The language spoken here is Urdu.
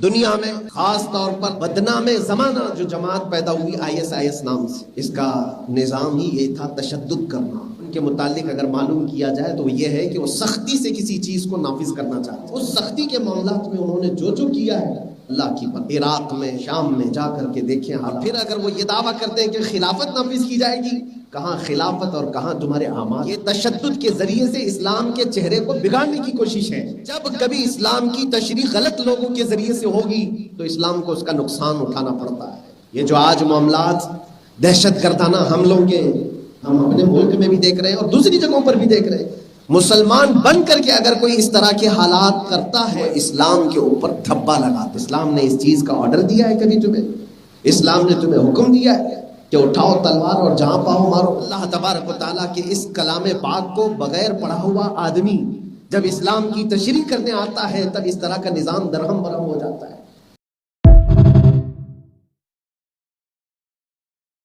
دنیا میں خاص طور پر بدنام زمانہ جو جماعت پیدا ہوئی ISIS نام سے، اس کا نظام ہی یہ تھا تشدد کرنا۔ ان کے متعلق اگر معلوم کیا جائے تو یہ ہے کہ وہ سختی سے کسی چیز کو نافذ کرنا چاہتے ہیں۔ اس سختی کے معاملات میں انہوں نے جو کیا ہے اللہ کی بات، عراق میں، شام میں جا کر کے دیکھیں حالات۔ پھر اگر وہ یہ دعویٰ کرتے ہیں کہ خلافت نافذ کی جائے گی، کہاں خلافت اور کہاں تمہارے اعمال۔ یہ تشدد کے ذریعے سے اسلام کے چہرے کو بگاڑنے کی کوشش ہے۔ جب کبھی اسلام کی تشریح غلط لوگوں کے ذریعے سے ہوگی تو اسلام کو اس کا نقصان اٹھانا پڑتا ہے۔ یہ جو آج معاملات دہشت گردانہ حملوں کے ہم اپنے ملک میں بھی دیکھ رہے ہیں اور دوسری جگہوں پر بھی دیکھ رہے ہیں، مسلمان بن کر کے اگر کوئی اس طرح کے حالات کرتا ہے، اسلام کے اوپر دھبا لگاتا۔ اسلام نے اس چیز کا آرڈر دیا ہے کبھی تمہیں؟ اسلام نے تمہیں حکم دیا ہے کہ اٹھاؤ تلوار اور جہاں پاؤ مارو؟ اللہ تبارک و تعالیٰ کے اس کلام پاک کو بغیر پڑھا ہوا آدمی جب اسلام کی تشریح کرنے آتا ہے تب اس طرح کا نظام درہم برہم